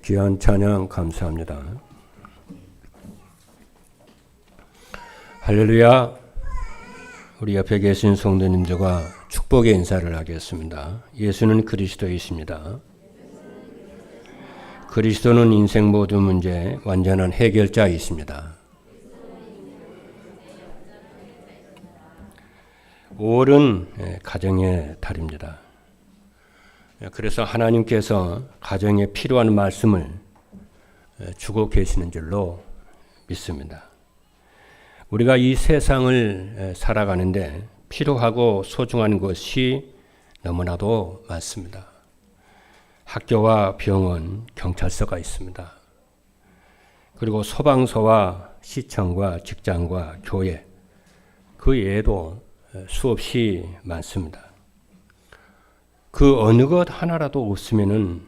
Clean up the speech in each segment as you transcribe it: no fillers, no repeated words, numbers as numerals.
귀한 찬양 감사합니다. 할렐루야. 우리 옆에 계신 성도님들과 축복의 인사를 하겠습니다. 예수는 그리스도이십니다. 그리스도는 인생 모든 문제 완전한 해결자이십니다. 5월은 가정의 달입니다. 그래서 하나님께서 가정에 필요한 말씀을 주고 계시는 줄로 믿습니다. 우리가 이 세상을 살아가는데 필요하고 소중한 것이 너무나도 많습니다. 학교와 병원, 경찰서가 있습니다. 그리고 소방서와 시청과 직장과 교회, 그 외에도 수없이 많습니다. 그 어느 것 하나라도 없으면은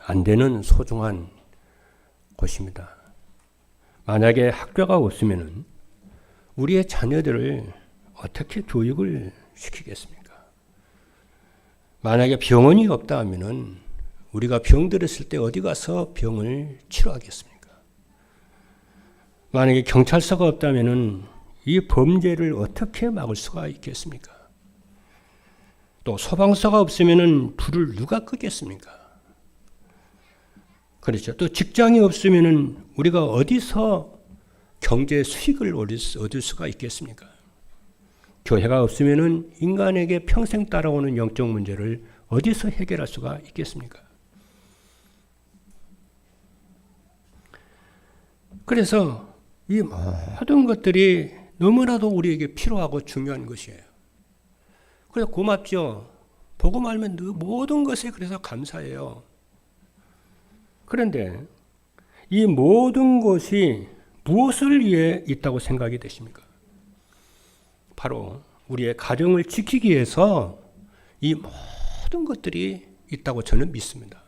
안 되는 소중한 곳입니다. 만약에 학교가 없으면은 우리의 자녀들을 어떻게 교육을 시키겠습니까? 만약에 병원이 없다 하면은 우리가 병들었을 때 어디 가서 병을 치료하겠습니까? 만약에 경찰서가 없다면은 이 범죄를 어떻게 막을 수가 있겠습니까? 또 소방서가 없으면은 불을 누가 끄겠습니까? 그렇죠. 또 직장이 없으면은 우리가 어디서 경제 수익을 얻을 수가 있겠습니까? 교회가 없으면은 인간에게 평생 따라오는 영적 문제를 어디서 해결할 수가 있겠습니까? 그래서 이 모든 것들이 너무나도 우리에게 필요하고 중요한 것이에요. 그래서 고맙죠. 복음 알면 모든 것에 그래서 감사해요. 그런데 이 모든 것이 무엇을 위해 있다고 생각이 되십니까? 바로 우리의 가정을 지키기 위해서 이 모든 것들이 있다고 저는 믿습니다.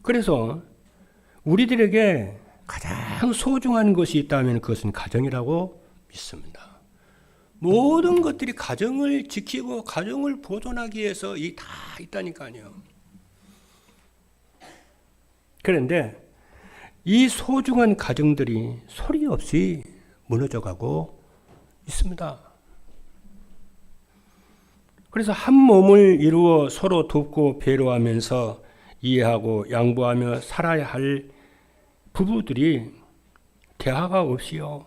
그래서 우리들에게 가장 소중한 것이 있다면 그것은 가정이라고 믿습니다. 모든 것들이 가정을 지키고 가정을 보존하기 위해서 다 있다니까요. 그런데 이 소중한 가정들이 소리 없이 무너져가고 있습니다. 그래서 한 몸을 이루어 서로 돕고 배려하면서 이해하고 양보하며 살아야 할 부부들이 대화가 없이요.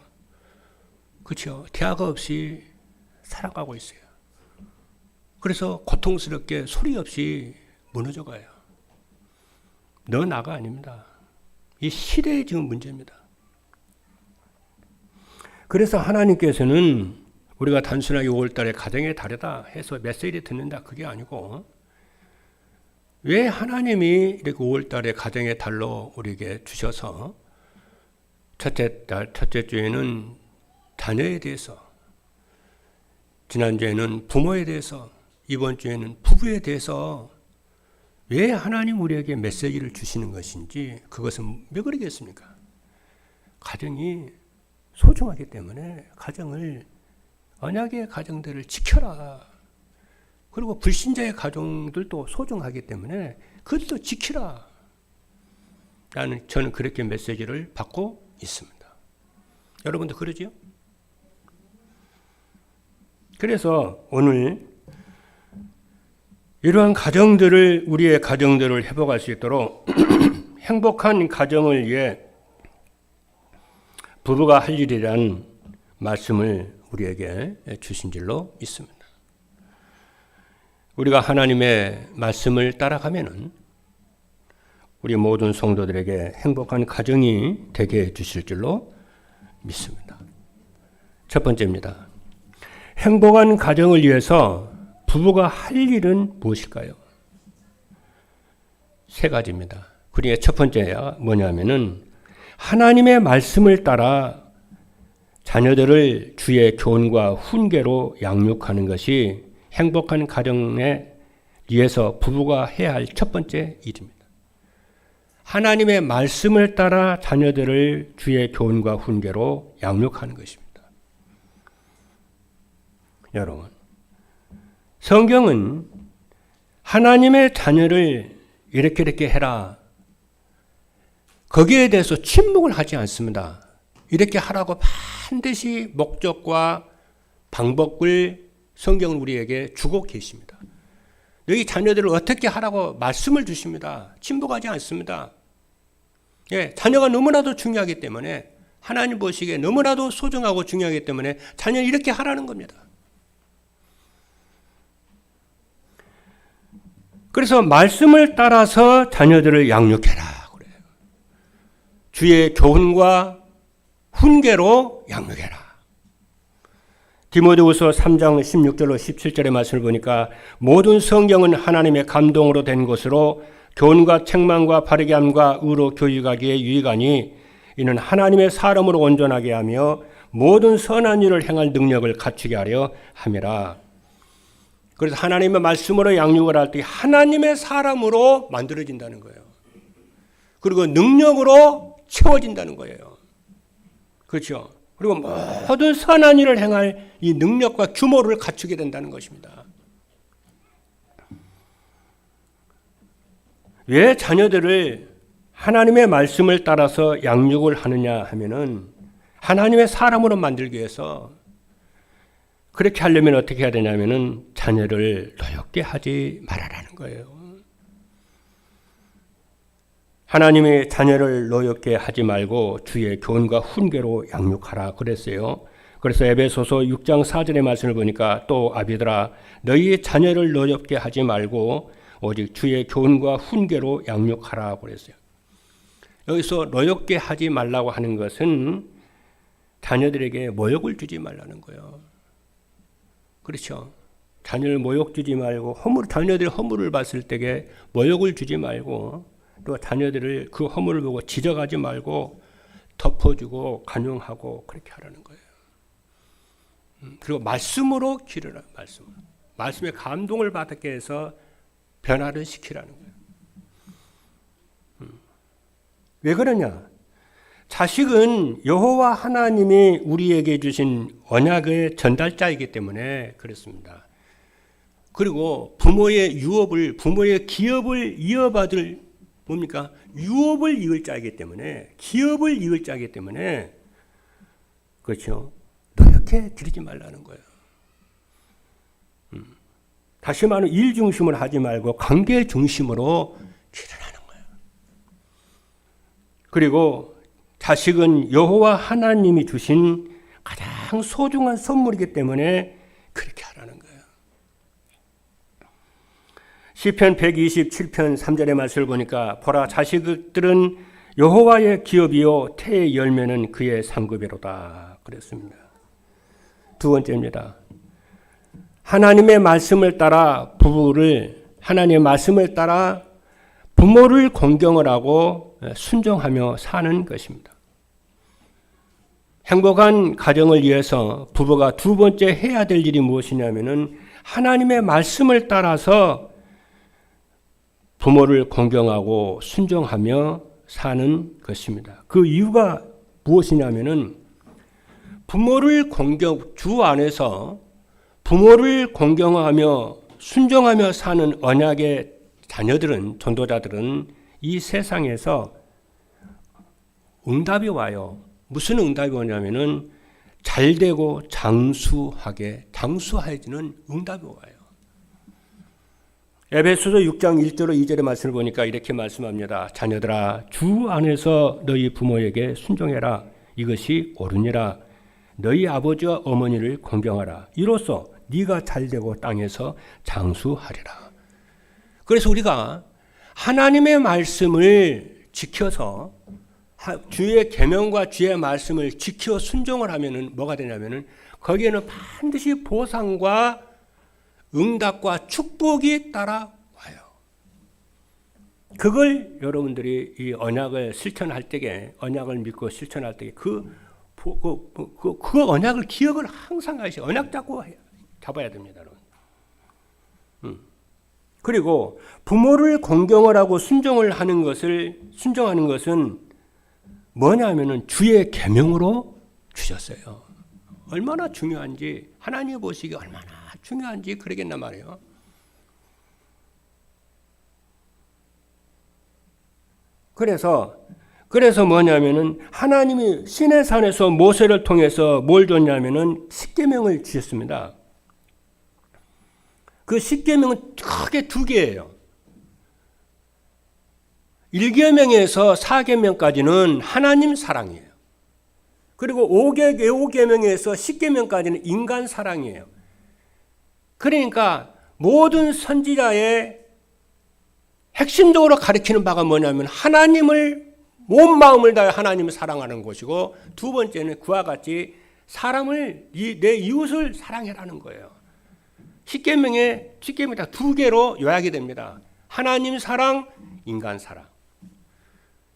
그렇죠. 대화가 없이 살아가고 있어요. 그래서 고통스럽게 소리 없이 무너져 가요. 너 나가 아닙니다. 이 시대의 지금 문제입니다. 그래서 하나님께서는 우리가 단순하게 5월달에 가정의 달이다 해서 메시지를 듣는다 그게 아니고 왜 하나님이 이렇게 5월달에 가정의 달로 우리에게 주셔서 첫째 달, 첫째 주에는 자녀에 대해서, 지난주에는 부모에 대해서, 이번 주에는 부부에 대해서 왜 하나님 우리에게 메시지를 주시는 것인지 그것은 왜 그러겠습니까? 가정이 소중하기 때문에 가정을, 언약의 가정들을 지켜라. 그리고 불신자의 가정들도 소중하기 때문에 그것도 지키라. 라는 저는 그렇게 메시지를 받고 있습니다. 여러분도 그러지요? 그래서 오늘 이러한 가정들을, 우리의 가정들을 회복할 수 있도록 행복한 가정을 위해 부부가 할 일이란 말씀을 우리에게 주신 줄로 믿습니다. 우리가 하나님의 말씀을 따라가면은 우리 모든 성도들에게 행복한 가정이 되게 해 주실 줄로 믿습니다. 첫 번째입니다. 행복한 가정을 위해서 부부가 할 일은 무엇일까요? 세 가지입니다. 그중에 첫 번째가 뭐냐면은 하나님의 말씀을 따라 자녀들을 주의 교훈과 훈계로 양육하는 것이 행복한 가정에 위해서 부부가 해야 할 첫 번째 일입니다. 하나님의 말씀을 따라 자녀들을 주의 교훈과 훈계로 양육하는 것입니다. 여러분, 성경은 하나님의 자녀를 이렇게 해라. 거기에 대해서 침묵을 하지 않습니다. 이렇게 하라고 반드시 목적과 방법을 성경은 우리에게 주고 계십니다. 너희 자녀들을 어떻게 하라고 말씀을 주십니다. 침묵하지 않습니다. 예, 자녀가 너무나도 중요하기 때문에, 하나님 보시기에 너무나도 소중하고 중요하기 때문에 자녀는 이렇게 하라는 겁니다. 그래서 말씀을 따라서 자녀들을 양육해라 그래요. 주의 교훈과 훈계로 양육해라. 디모데후서 3장 16절로 17절의 말씀을 보니까 모든 성경은 하나님의 감동으로 된 것으로 교훈과 책망과 바르게 함과 의로 교육하기에 유익하니 이는 하나님의 사람으로 온전하게 하며 모든 선한 일을 행할 능력을 갖추게 하려 함이라. 그래서 하나님의 말씀으로 양육을 할 때 하나님의 사람으로 만들어진다는 거예요. 그리고 능력으로 채워진다는 거예요. 그렇죠? 그리고 모든 선한 일을 행할 이 능력과 규모를 갖추게 된다는 것입니다. 왜 자녀들을 하나님의 말씀을 따라서 양육을 하느냐 하면은 하나님의 사람으로 만들기 위해서, 그렇게 하려면 어떻게 해야 되냐면은 자녀를 노엽게 하지 말아라는 거예요. 하나님의 자녀를 노엽게 하지 말고 주의 교훈과 훈계로 양육하라 그랬어요. 그래서 에베소서 6장 4절의 말씀을 보니까 또 아비들아 너희의 자녀를 노엽게 하지 말고 오직 주의 교훈과 훈계로 양육하라 그랬어요. 여기서 노엽게 하지 말라고 하는 것은 자녀들에게 모욕을 주지 말라는 거예요. 그렇죠? 자녀를 모욕 주지 말고 자녀들이 허물을 봤을 때에 모욕을 주지 말고, 또 자녀들을 그 허물을 보고 지적하지 말고 덮어주고 간용하고 그렇게 하라는 거예요. 그리고 말씀으로 기르라. 말씀의 감동을 받게 해서 변화를 시키라는 거예요. 왜 그러냐? 자식은 여호와 하나님이 우리에게 주신 언약의 전달자이기 때문에 그렇습니다. 그리고 부모의 기업을 이어받을 뭡니까? 유업을 이을 자이기 때문에, 기업을 이을 자이기 때문에, 그렇죠? 노력해 기르지 말라는 거예요. 다시 말하면 일 중심으로 하지 말고 관계 중심으로 기르라는 거예요. 그리고 자식은 여호와 하나님이 주신 가장 소중한 선물이기 때문에 그렇게 하라는 거예요. 시편 127편 3절의 말씀을 보니까 보라 자식들은 여호와의 기업이요 태의 열매는 그의 상급이로다 그랬습니다. 두 번째입니다. 하나님의 말씀을 따라 부모를 공경을 하고 순종하며 사는 것입니다. 행복한 가정을 위해서 부부가 두 번째 해야 될 일이 무엇이냐면은 하나님의 말씀을 따라서 부모를 공경하고 순종하며 사는 것입니다. 그 이유가 무엇이냐면은 주 안에서 부모를 공경하며 순종하며 사는 언약의 자녀들은, 전도자들은 이 세상에서 응답이 무슨 응답이 오냐면은 잘되고 장수해지는 응답이 와요. 에베소서 6장 1절로 2절의 말씀을 보니까 이렇게 말씀합니다. 자녀들아 주 안에서 너희 부모에게 순종해라. 이것이 옳으니라. 너희 아버지와 어머니를 공경하라. 이로써 네가 잘되고 땅에서 장수하리라. 그래서 우리가 하나님의 말씀을 지켜서 주의 계명과 주의 말씀을 지켜 순종을 하면은 뭐가 되냐면은 거기에는 반드시 보상과 응답과 축복이 따라와요. 그걸 여러분들이 이 언약을 실천할 때에, 언약을 믿고 실천할 때에 그 언약을 기억을 항상 하셔. 언약 잡아야 됩니다, 여러분. 그리고 부모를 공경을 하고 순종하는 것은 뭐냐면은 주의 계명으로 주셨어요. 얼마나 중요한지, 하나님이 보시기에 얼마나 중요한지 그러겠나 말이에요. 그래서 뭐냐면은 하나님이 시내산에서 모세를 통해서 뭘 줬냐면은 십계명을 주셨습니다. 그 십계명은 크게 두 개예요. 1계명에서 4계명까지는 하나님 사랑이에요. 그리고 5계명에서 10계명까지는 인간 사랑이에요. 그러니까 모든 선지자의 핵심적으로 가르치는 바가 뭐냐면 하나님을 온 마음을 다해 하나님을 사랑하는 것이고, 두 번째는 그와 같이 사람을 내 이웃을 사랑해라는 거예요. 10계명이 다 두 개로 요약이 됩니다. 하나님 사랑, 인간 사랑.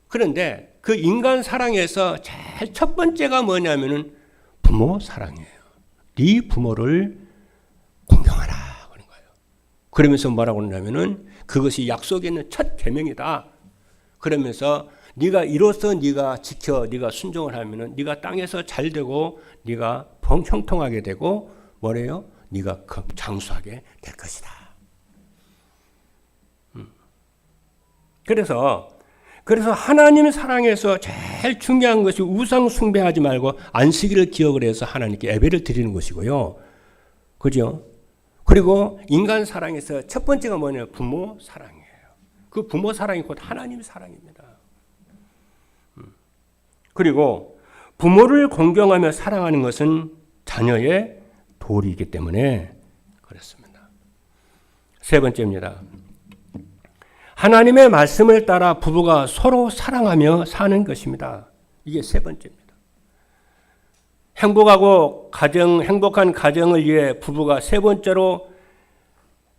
그런데 그 인간 사랑에서 제일 첫 번째가 뭐냐면은 부모 사랑이에요. 네 부모를 공경하라 그런 거예요. 그러면서 뭐라고 그러냐면은 그것이 약속에 있는 첫 계명이다. 그러면서 네가 이로써 네가 지켜 네가 순종을 하면은 네가 땅에서 잘 되고 네가 형통하게 되고 뭐래요? 네가 장수하게 될 것이다. 그래서 하나님 사랑에서 제일 중요한 것이 우상 숭배하지 말고 안식일을 기억을 해서 하나님께 예배를 드리는 것이고요. 그죠? 그리고 인간 사랑에서 첫 번째가 뭐냐면 부모 사랑이에요. 그 부모 사랑이 곧 하나님 사랑입니다. 그리고 부모를 공경하며 사랑하는 것은 자녀의 도리이기 때문에 그렇습니다. 세 번째입니다. 하나님의 말씀을 따라 부부가 서로 사랑하며 사는 것입니다. 이게 세 번째입니다. 행복한 가정을 위해 부부가 세 번째로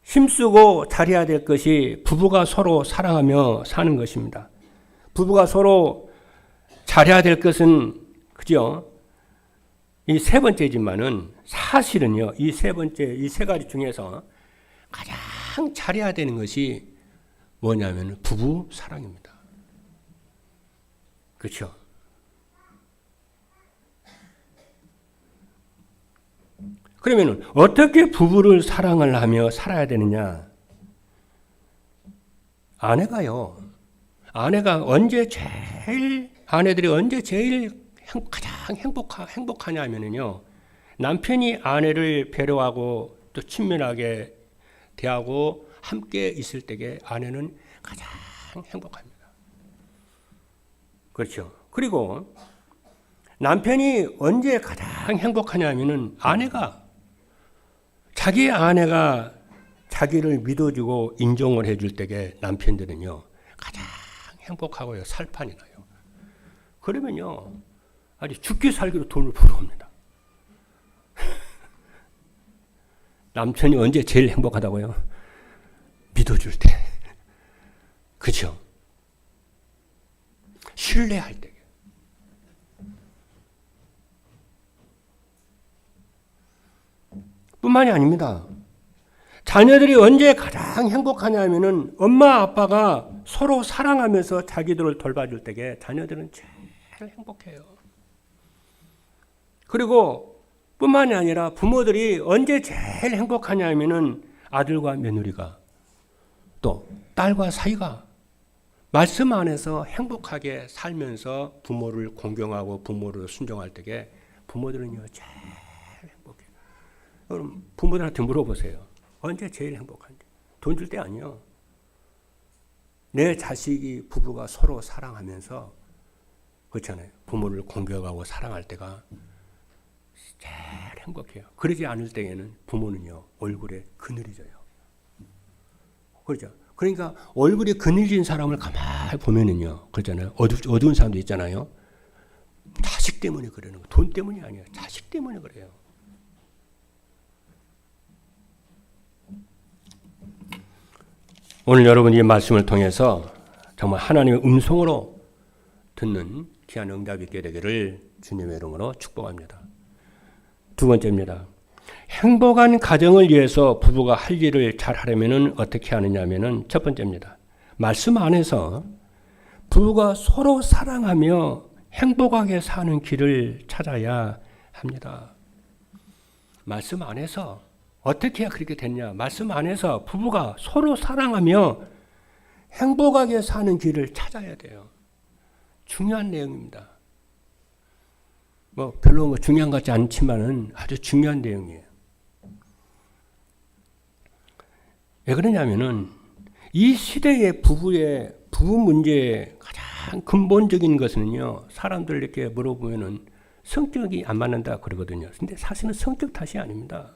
힘쓰고 잘해야 될 것이 부부가 서로 사랑하며 사는 것입니다. 부부가 서로 잘해야 될 것은 그죠? 이 세 번째지만은 사실은요. 이 세 가지 중에서 가장 잘해야 되는 것이 뭐냐면 부부 사랑입니다. 그렇죠? 그러면 어떻게 부부를 사랑을 하며 살아야 되느냐? 아내들이 언제 제일 가장 행복하냐면요. 남편이 아내를 배려하고 또 친밀하게 대하고 함께 있을 때에 아내는 가장 행복합니다. 그렇죠. 그리고 남편이 언제 가장 행복하냐면은 자기 아내가 자기를 믿어주고 인정을 해줄 때에 남편들은요 가장 행복하고요 살판이 나요. 그러면요 아주 죽기 살기로 돈을 벌어옵니다. 남편이 언제 제일 행복하다고요? 믿어줄 때. 그렇죠? 신뢰할 때. 뿐만이 아닙니다. 자녀들이 언제 가장 행복하냐면은 엄마 아빠가 서로 사랑하면서 자기들을 돌봐줄 때에 자녀들은 제일 행복해요. 그리고 뿐만이 아니라 부모들이 언제 제일 행복하냐면은 아들과 며느리가 또 딸과 사이가 말씀 안에서 행복하게 살면서 부모를 공경하고 부모를 순종할 때에 부모들은요 제일 행복해요. 그럼 부모들한테 물어보세요. 언제 제일 행복한지. 돈 줄 때 아니요. 내 자식이 부부가 서로 사랑하면서 그렇잖아요. 부모를 공경하고 사랑할 때가 제일 행복해요. 그러지 않을 때에는 부모는요 얼굴에 그늘이 져요. 그렇죠. 그러니까 얼굴이 그늘진 사람을 가만히 보면은요 그렇잖아요. 어두운 사람도 있잖아요. 자식 때문에 그러는 거. 돈 때문이 아니에요. 자식 때문에 그래요. 오늘 여러분이 이 말씀을 통해서 정말 하나님의 음성으로 듣는 귀한 응답이 있게 되기를 주님의 이름으로 축복합니다. 두 번째입니다. 행복한 가정을 위해서 부부가 할 일을 잘 하려면 어떻게 하느냐면은 첫 번째입니다. 말씀 안에서 부부가 서로 사랑하며 행복하게 사는 길을 찾아야 합니다. 말씀 안에서 어떻게 해야 그렇게 됐냐? 말씀 안에서 부부가 서로 사랑하며 행복하게 사는 길을 찾아야 돼요. 중요한 내용입니다. 별로 중요한 것 같지 않지만은 아주 중요한 내용이에요. 왜 그러냐면은 이 시대의 부부 문제의 가장 근본적인 것은요, 사람들 이렇게 물어보면은 성격이 안 맞는다 그러거든요. 근데 사실은 성격 탓이 아닙니다.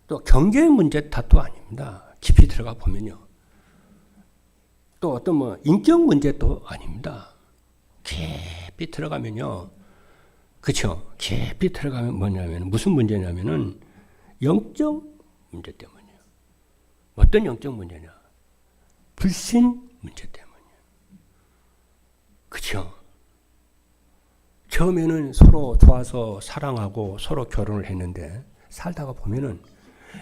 또 경제 문제 탓도 아닙니다. 깊이 들어가 보면요. 또 어떤 인격 문제도 아닙니다. 깊이 들어가면요. 그렇죠? 깊이 들어가면 뭐냐면 무슨 문제냐면은 영적 문제 때문이에요. 어떤 영적 문제냐? 불신 문제 때문이에요. 그렇죠? 처음에는 서로 좋아서 사랑하고 서로 결혼을 했는데 살다가 보면은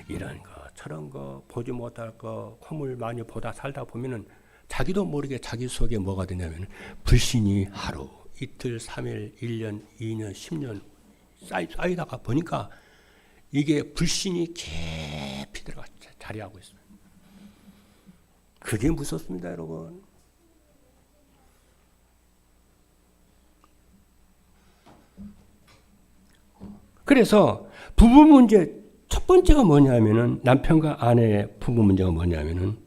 이런 거 저런 거 보지 못할 거 콧물 많이 보다 살다 보면은 자기도 모르게 자기 속에 뭐가 되냐면 불신이 하루, 이틀, 3일, 1년, 2년, 10년 쌓이다가 보니까 이게 불신이 깊이 들어가 자리하고 있습니다. 그게 무섭습니다, 여러분. 그래서 부부 문제 첫 번째가 뭐냐면은 남편과 아내의 부부 문제가 뭐냐면은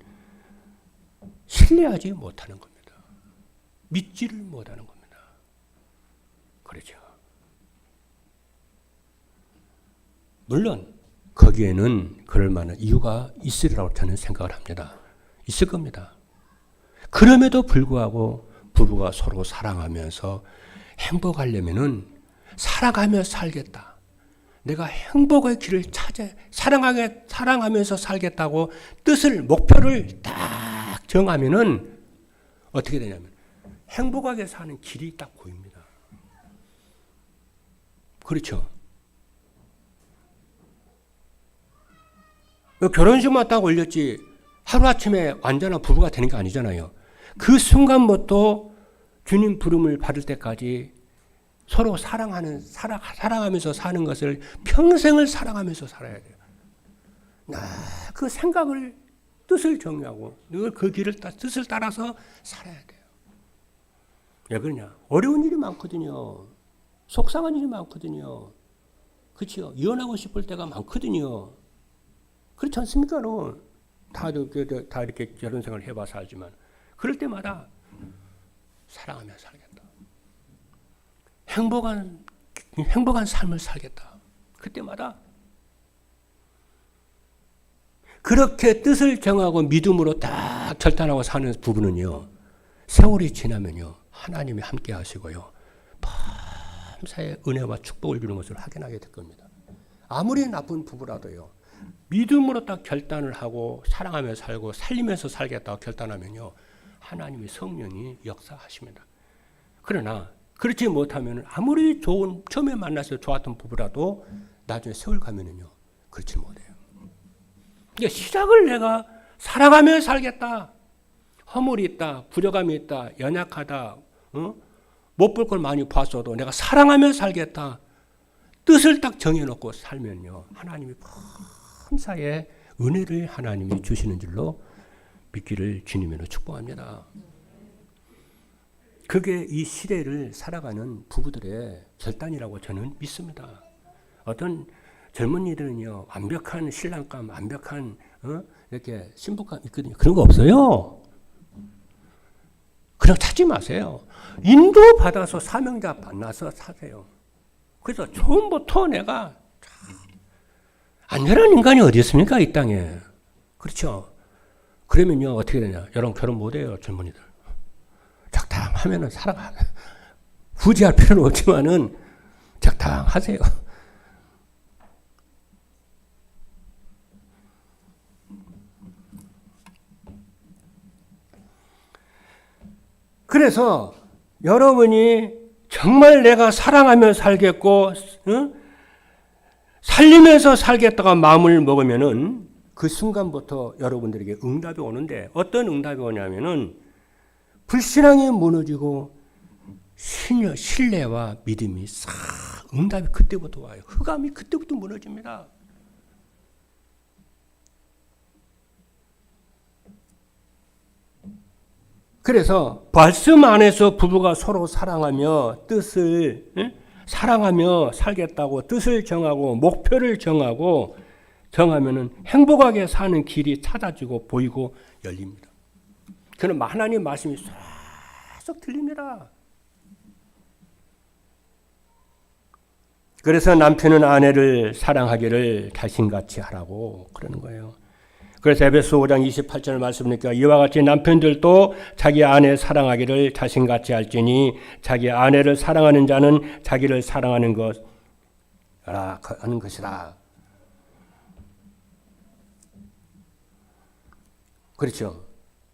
신뢰하지 못하는 겁니다. 믿지를 못하는 겁니다. 그렇죠. 물론 거기에는 그럴 만한 이유가 있으리라고 저는 생각을 합니다. 있을 겁니다. 그럼에도 불구하고 부부가 서로 사랑하면서 행복하려면은 살아가며 살겠다. 내가 행복의 길을 찾아 사랑하면서 살겠다고 뜻을 목표를 딱 정하면은 어떻게 되냐면 행복하게 사는 길이 딱 보입니다. 그렇죠. 결혼식만 딱 올렸지 하루아침에 완전한 부부가 되는 게 아니잖아요. 그 순간부터 주님 부름을 받을 때까지 서로 사랑하면서 사는 것을 평생을 사랑하면서 살아야 돼요. 그 생각을, 뜻을 정하고 늘 그 뜻을 따라서 살아야 돼요. 왜 그러냐? 어려운 일이 많거든요. 속상한 일이 많거든요. 그렇죠? 이혼하고 싶을 때가 많거든요. 그렇지 않습니까? 다 이렇게 결혼 생활을 해봐서 알지만 그럴 때마다 사랑하며 살겠다. 행복한 삶을 살겠다. 그때마다 그렇게 뜻을 정하고 믿음으로 딱 결단하고 사는 부부는요, 세월이 지나면요, 하나님이 함께 하시고요, 밤사이 은혜와 축복을 주는 것을 확인하게 될 겁니다. 아무리 나쁜 부부라도요, 믿음으로 딱 결단을 하고 사랑하며 살고 살리면서 살겠다고 결단하면요, 하나님의 성령이 역사하십니다. 그러나 그렇지 못하면 아무리 처음에 만나서 좋았던 부부라도 나중에 세월 가면은요, 그렇지 못해요. 그러니까 시작을 내가 살아가며 살겠다. 허물이 있다, 부족함이 있다, 연약하다, 못 볼 걸 많이 봤어도 내가 사랑하며 살겠다. 뜻을 딱 정해놓고 살면요, 하나님이 밤사이에 은혜를 하나님이 주시는 줄로 믿기를 주님으로 축복합니다. 그게 이 시대를 살아가는 부부들의 결단이라고 저는 믿습니다. 어떤 젊은이들은요, 완벽한 신랑감, 완벽한 이렇게 신부감 있거든요. 그런 거 없어요. 그냥 찾지 마세요. 인도받아서 사명자 만나서 사세요. 그래서 처음부터 내가 안전한 인간이 어디 있습니까? 이 땅에. 그렇죠. 그러면요, 어떻게 되냐. 여러분 결혼 못해요, 젊은이들. 적당하면은 살아가. 굳이 할 필요는 없지만은 적당하세요. 그래서 여러분이 정말 내가 사랑하며 살겠고, 살리면서 살겠다가 마음을 먹으면은 그 순간부터 여러분들에게 응답이 오는데, 어떤 응답이 오냐면은 불신앙이 무너지고 신뢰와 믿음이 싹 응답이 그때부터 와요. 흑암이 그때부터 무너집니다. 그래서 말씀 안에서 부부가 서로 사랑하며 뜻을 사랑하며 살겠다고 뜻을 정하고 목표를 정하면은 행복하게 사는 길이 찾아지고 보이고 열립니다. 그는 하나님 말씀이 쏙 들립니다. 그래서 남편은 아내를 사랑하기를 자신같이 하라고 그러는 거예요. 그래서 에베소 5장 28절 말씀이니까 이와 같이 남편들도 자기 아내 사랑하기를 자신같이 할지니 자기 아내를 사랑하는 자는 자기를 사랑하는 하는 것이라. 그렇죠.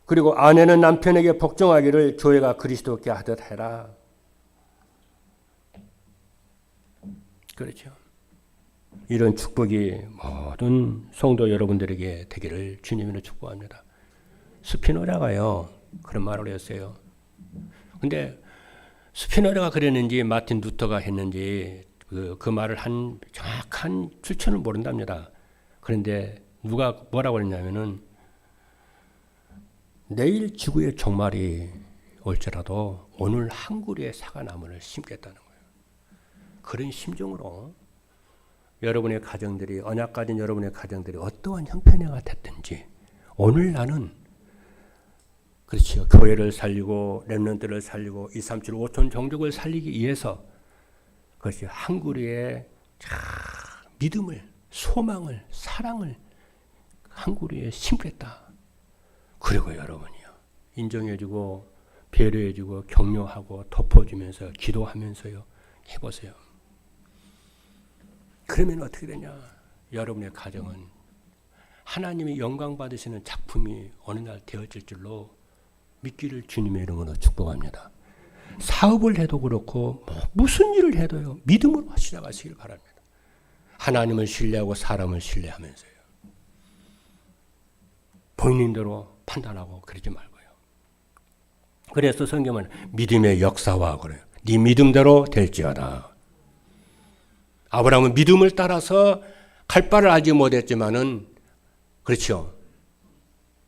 그리고 아내는 남편에게 복종하기를 교회가 그리스도께 하듯 해라. 그렇죠. 이런 축복이 모든 성도 여러분들에게 되기를 주님으로 축복합니다. 스피노자가요 그런 말을 했어요. 근데 스피노자가 그랬는지 마틴 루터가 했는지 그 말을 한 정확한 출처는 모른답니다. 그런데 누가 뭐라고 했냐면은 내일 지구의 종말이 올지라도 오늘 한 그루의 사과나무를 심겠다는 거예요. 그런 심정으로 여러분의 가정들이 언약 가진 여러분의 가정들이 어떠한 형편이가 됐든지 오늘 나는 그렇지요. 교회를 살리고 렘넌트를 살리고 237 5천 종족을 살리기 위해서 그것이 한 그루의 믿음을 소망을 사랑을 한 그루에 심겠다. 그리고 여러분이요 인정해주고 배려해주고 격려하고 덮어주면서 기도하면서요 해보세요. 그러면 어떻게 되냐? 여러분의 가정은 하나님이 영광 받으시는 작품이 어느 날 되어질 줄로 믿기를 주님의 이름으로 축복합니다. 사업을 해도 그렇고 무슨 일을 해도요 믿음으로 시작하시길 바랍니다. 하나님을 신뢰하고 사람을 신뢰하면서요. 보이는 대로 판단하고 그러지 말고요. 그래서 성경은 믿음의 역사와 그래요. 네 믿음대로 될지어다. 아브라함은 믿음을 따라서 갈 바를 알지 못했지만은 그렇죠.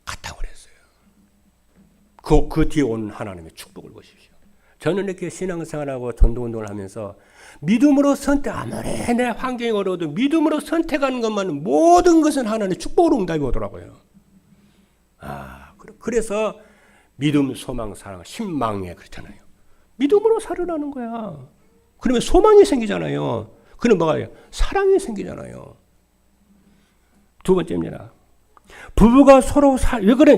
갔다고 그랬어요. 그 뒤에 온 하나님의 축복을 보십시오. 저는 이렇게 신앙생활하고 전도운동을 하면서 믿음으로 아무리 내 환경이 어려워도 믿음으로 선택하는 것만 모든 것은 하나님의 축복으로 응답이 오더라고요. 그래서 믿음, 소망, 사랑, 신망에 그렇잖아요. 믿음으로 살으라는 거야. 그러면 소망이 생기잖아요. 그럼 뭐가요? 사랑이 생기잖아요. 두 번째입니다. 부부가 서로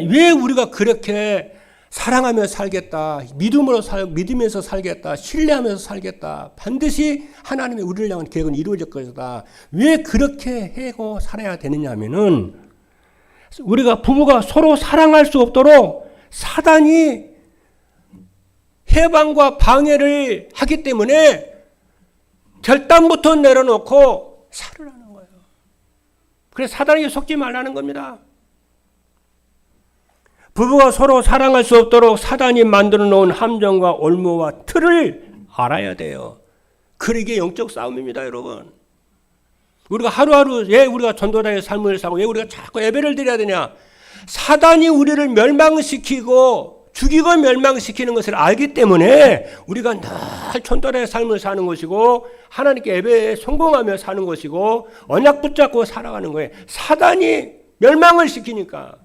왜 우리가 그렇게 사랑하며 살겠다, 믿으면서 살겠다, 신뢰하면서 살겠다, 반드시 하나님의 우리를 향한 계획은 이루어질 것이다. 왜 그렇게 하고 살아야 되느냐 하면은 우리가 부부가 서로 사랑할 수 없도록 사단이 해방과 방해를 하기 때문에 결단부터 내려놓고 살으라는 거예요. 그래서 사단에게 속지 말라는 겁니다. 부부가 서로 사랑할 수 없도록 사단이 만들어 놓은 함정과 올무와 틀을 알아야 돼요. 그게 영적 싸움입니다, 여러분. 우리가 하루하루 왜 우리가 전도자의 삶을 살고 왜 우리가 자꾸 예배를 드려야 되냐? 사단이 우리를 멸망시키고 죽이고 멸망시키는 것을 알기 때문에 우리가 늘 전도자의 삶을 사는 것이고 하나님께 예배에 성공하며 사는 것이고 언약 붙잡고 살아가는 거예요. 사단이 멸망을 시키니까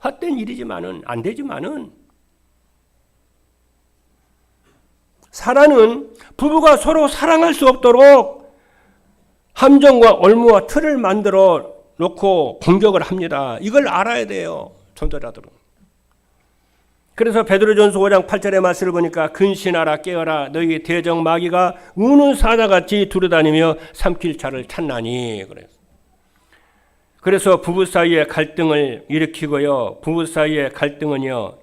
헛된 일이지만은 안 되지만은 사단은 부부가 서로 사랑할 수 없도록 함정과 올무와 틀을 만들어 놓고 공격을 합니다. 이걸 알아야 돼요. 전도자들은. 그래서 베드로전서 5장 8절의 말씀을 보니까 근신하라 깨어라 너희 대적 마귀가 우는 사자같이 두루다니며 삼킬 자를 찾나니 그래서 부부 사이의 갈등을 일으키고요. 부부 사이의 갈등은요.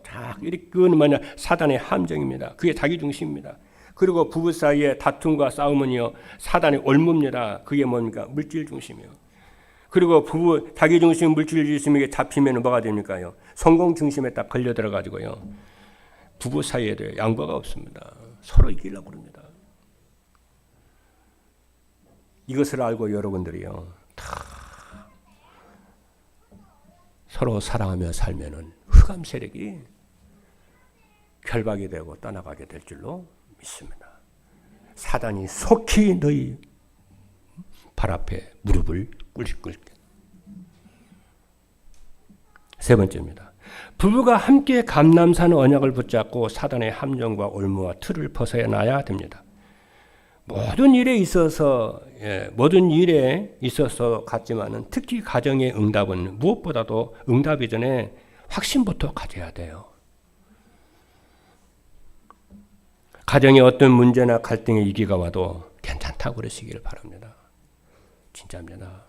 그건 뭐냐 사단의 함정입니다. 그게 자기 중심입니다. 그리고 부부 사이의 다툼과 싸움은요. 사단의 올무입니다. 그게 뭔가 물질 중심이요. 그리고 부부 자기 중심 물질 중심에게 잡히면 뭐가 됩니까요? 성공 중심에 딱 걸려 들어가지고요. 부부 사이에도 양보가 없습니다. 서로 이기려고 합니다. 이것을 알고 여러분들이요. 다 서로 사랑하며 살면은 흑암 세력이 결박이 되고 떠나가게 될 줄로 믿습니다. 사단이 속히 너희 발 앞에 무릎을 꿇게. 세 번째입니다. 부부가 함께 감람산 언약을 붙잡고 사단의 함정과 올무와 틀을 벗어나야 됩니다. 모든 일에 있어서 같지만은 특히 가정의 응답은 무엇보다도 응답 이전에 확신부터 가져야 돼요. 가정에 어떤 문제나 갈등의 위기가 와도 괜찮다고 그러시기를 바랍니다. 진짜입니다.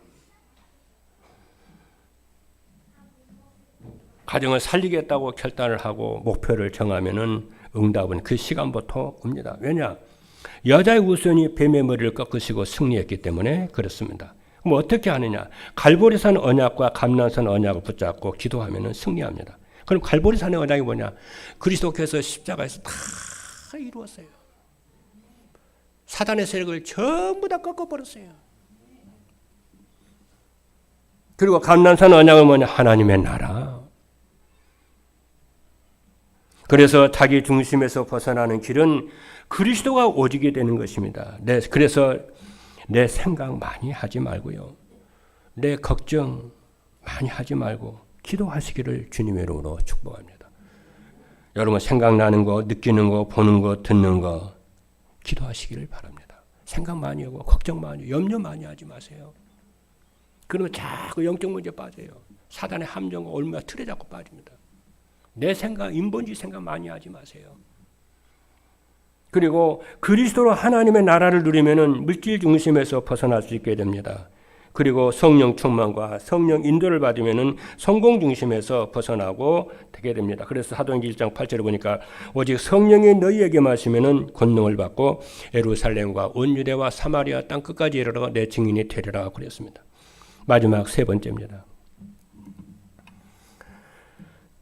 가정을 살리겠다고 결단을 하고 목표를 정하면은 응답은 그 시간부터 옵니다. 왜냐? 여자의 우선이 뱀의 머리를 꺾으시고 승리했기 때문에 그렇습니다. 그럼 어떻게 하느냐? 갈보리산 언약과 감람산 언약을 붙잡고 기도하면은 승리합니다. 그럼 갈보리산의 언약이 뭐냐? 그리스도께서 십자가에서 다 이루었어요. 사단의 세력을 전부 다 꺾어버렸어요. 그리고 감람산 언약은 뭐냐? 하나님의 나라. 그래서 자기 중심에서 벗어나는 길은 그리스도가 오지게 되는 것입니다. 그래서 내 생각 많이 하지 말고요. 내 걱정 많이 하지 말고 기도하시기를 주님의 이름으로 축복합니다. 여러분 생각나는 거, 느끼는 거, 보는 거, 듣는 거 기도하시기를 바랍니다. 생각 많이 하고 걱정 많이 하고 염려 많이 하지 마세요. 그러면 자꾸 영적 문제 빠져요. 사단의 함정과 올무와 틀에 자꾸 빠집니다. 내 생각, 인본주의 생각 많이 하지 마세요. 그리고 그리스도로 하나님의 나라를 누리면은 물질 중심에서 벗어날 수 있게 됩니다. 그리고 성령 충만과 성령 인도를 받으면은 성공 중심에서 벗어나고 되게 됩니다. 그래서 사도행전 1장 8절에 보니까 오직 성령이 너희에게 마시면은 권능을 받고 예루살렘과 온 유대와 사마리아 땅 끝까지 이르러 내 증인이 되리라 그랬습니다. 마지막 세 번째입니다.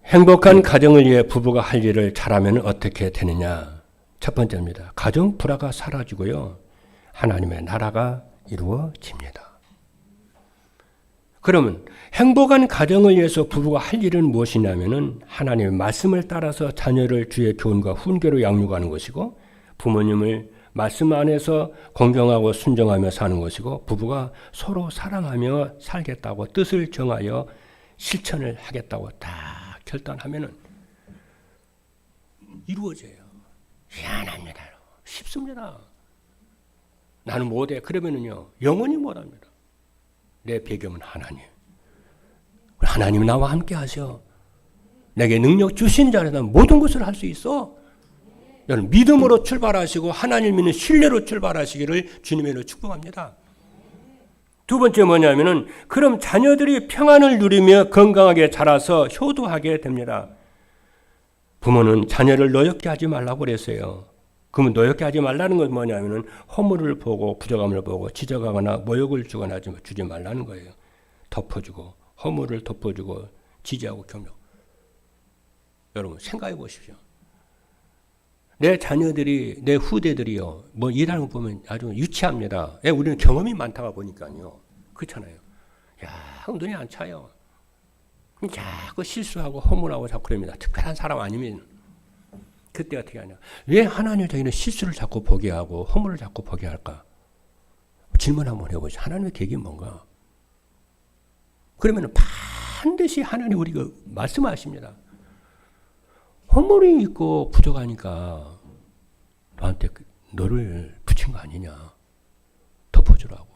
행복한 가정을 위해 부부가 할 일을 잘하면 어떻게 되느냐? 첫 번째입니다. 가정 불화가 사라지고요. 하나님의 나라가 이루어집니다. 그러면 행복한 가정을 위해서 부부가 할 일은 무엇이냐면은 하나님의 말씀을 따라서 자녀를 주의 교훈과 훈계로 양육하는 것이고 부모님을 말씀 안에서 공경하고 순종하며 사는 것이고 부부가 서로 사랑하며 살겠다고 뜻을 정하여 실천을 하겠다고 다 결단하면은 이루어져요. 희한합니다. 쉽습니다. 나는 못해. 그러면은요, 영원히 못합니다. 내 배경은 하나님. 하나님이 나와 함께 하셔. 내게 능력 주신 자라면 모든 것을 할 수 있어. 여러분, 믿음으로 출발하시고 하나님 믿는 신뢰로 출발하시기를 주님으로 축복합니다. 두 번째 뭐냐면은, 그럼 자녀들이 평안을 누리며 건강하게 자라서 효도하게 됩니다. 부모는 자녀를 노엽게 하지 말라고 그랬어요. 그러면 노엽게 하지 말라는 건 뭐냐면은 허물을 보고 부족함을 보고 지적하거나 모욕을 주거나 주지 말라는 거예요. 덮어주고 허물을 덮어주고 지지하고 격려. 여러분 생각해 보십시오. 내 자녀들이 내 후대들이요 뭐 일하는 거 보면 아주 유치합니다. 우리는 경험이 많다가 보니까요 그렇잖아요. 야 눈이 안 차요. 자꾸 실수하고 허물하고 자꾸 그럽니다. 특별한 사람 아니면 그때 어떻게 하냐. 왜 하나님을 저희는 실수를 자꾸 보게 하고 허물을 자꾸 보게 할까? 질문 한번 해보죠. 하나님의 계획이 뭔가? 그러면 반드시 하나님 우리가 말씀하십니다. 허물이 있고 부족하니까 너한테 너를 붙인 거 아니냐. 덮어주라고.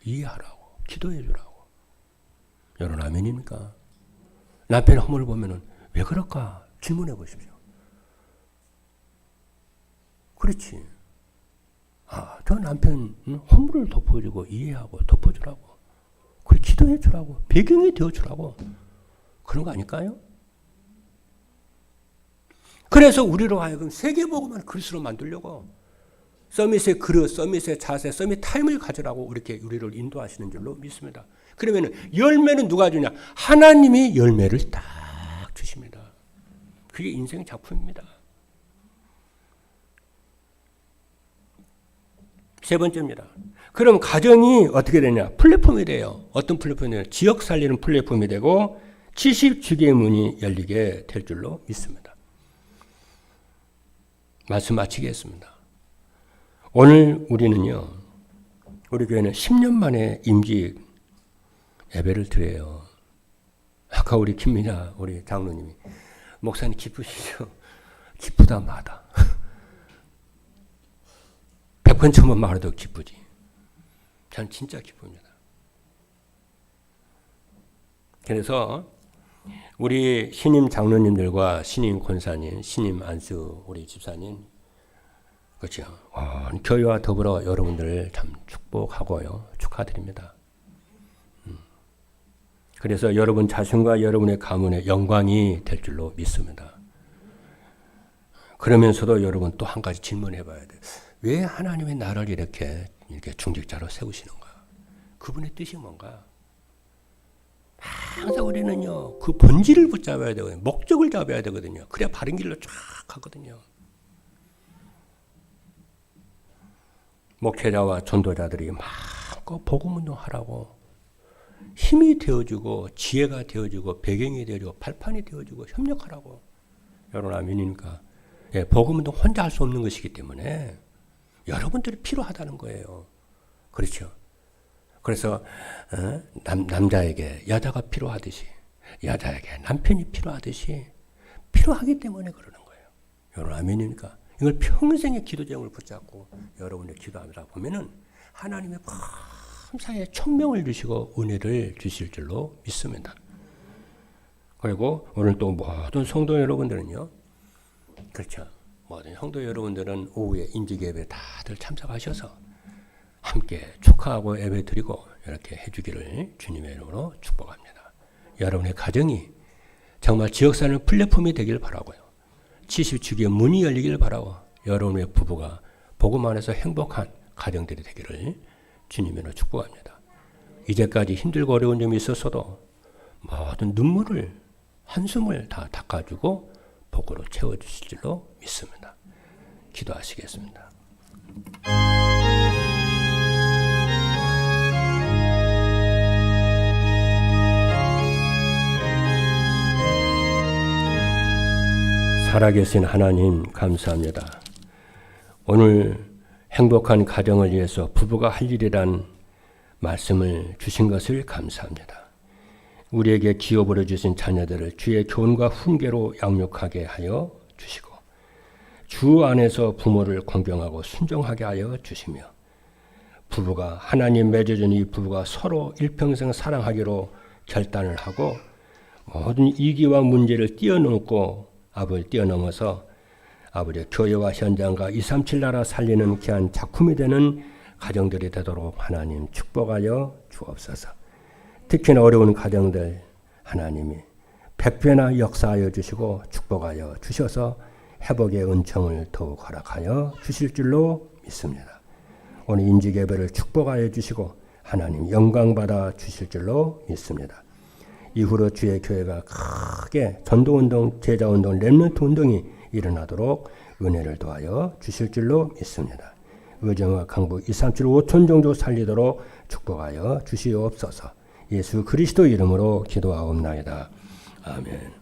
이해하라고. 기도해주라고. 여러분 아멘입니까? 남편의 허물을 보면은 왜 그럴까? 질문해 보십시오. 그렇지. 저 남편 허물을 덮어주고 이해하고 덮어주라고. 그래 기도해 주라고. 배경이 되어 주라고. 그런 거 아닐까요? 그래서 우리로 하여금 세계복음을 그리스도로 만들려고 서밋의 그릇, 서밋의 자세, 서밋 타임을 가지라고 이렇게 우리를 인도하시는 줄로 믿습니다. 그러면 열매는 누가 주냐? 하나님이 열매를 딱 주십니다. 그게 인생 작품입니다. 세 번째입니다. 그럼 가정이 어떻게 되냐? 플랫폼이 돼요. 어떤 플랫폼이 돼요? 지역 살리는 플랫폼이 되고 70주기의 문이 열리게 될 줄로 믿습니다. 말씀 마치겠습니다. 오늘 우리는요, 우리 교회는 10년 만에 임직 예배를 드려요. 아까 우리 김민아 우리 장로님이 목사님 기쁘시죠? 기쁘다 마다. 100번 천번 말해도 기쁘지. 전 진짜 기쁩니다. 그래서 우리 신임 장로님들과 신임 권사님, 신임 안수 우리 집사님, 그렇죠. 교회와 더불어 여러분들을 참 축복하고요, 축하드립니다. 그래서 여러분 자신과 여러분의 가문의 영광이 될 줄로 믿습니다. 그러면서도 여러분 또 한 가지 질문해 봐야 돼요. 왜 하나님의 나를 이렇게 중직자로 세우시는가? 그분의 뜻이 뭔가? 항상 우리는요, 그 본질을 붙잡아야 되거든요. 목적을 잡아야 되거든요. 그래야 바른 길로 쫙 가거든요. 목회자와 전도자들이 마음껏 복음운동하라고 힘이 되어주고 지혜가 되어주고 배경이 되어주고 발판이 되어주고 협력하라고. 여러분 아멘입니까? 예, 복음운동 혼자 할 수 없는 것이기 때문에 여러분들이 필요하다는 거예요. 그렇죠? 그래서 남자에게 여자가 필요하듯이, 여자에게 남편이 필요하듯이 필요하기 때문에 그러는 거예요. 여러분 아멘입니까? 이걸 평생의 기도 제목을 붙잡고 여러분의 기도하다 보면은 하나님의 감사의 총명을 주시고 은혜를 주실 줄로 믿습니다. 그리고 오늘 또 모든 성도 여러분들은요, 그렇죠. 모든 성도 여러분들은 오후에 임직 예배 다들 참석하셔서 함께 축하하고 예배 드리고 이렇게 해주기를 주님의 이름으로 축복합니다. 여러분의 가정이 정말 지역사는 플랫폼이 되길 바라고요. 70주기의 문이 열리길 바라고 여러분의 부부가 복음 안에서 행복한 가정들이 되기를 주님으로 축복합니다. 이제까지 힘들고 어려운 점이 있었어도 모든 눈물을 한숨을 다 닦아주고 복으로 채워주실 줄로 믿습니다. 기도하시겠습니다. 살아계신 하나님 감사합니다. 오늘 행복한 가정을 위해서 부부가 할 일이란 말씀을 주신 것을 감사합니다. 우리에게 기업으로 주신 자녀들을 주의 교훈과 훈계로 양육하게 하여 주시고 주 안에서 부모를 공경하고 순종하게 하여 주시며 부부가 하나님 맺어준 이 부부가 서로 일평생 사랑하기로 결단을 하고 모든 이기와 문제를 뛰어넘어서 아버지의 교회와 현장과 237 나라 살리는 귀한 작품이 되는 가정들이 되도록 하나님 축복하여 주옵소서. 특히나 어려운 가정들 하나님이 100배나 역사하여 주시고 축복하여 주셔서 회복의 은총을 더욱 허락하여 주실 줄로 믿습니다. 오늘 임직 예배를 축복하여 주시고 하나님 영광받아 주실 줄로 믿습니다. 이후로 주의 교회가 크게 전도운동, 제자운동, 렘넌트 운동이 일어나도록 은혜를 더하여 주실 줄로 믿습니다. 의정과 강북 237 5천 종족 살리도록 축복하여 주시옵소서. 예수 그리스도 이름으로 기도하옵나이다. 아멘.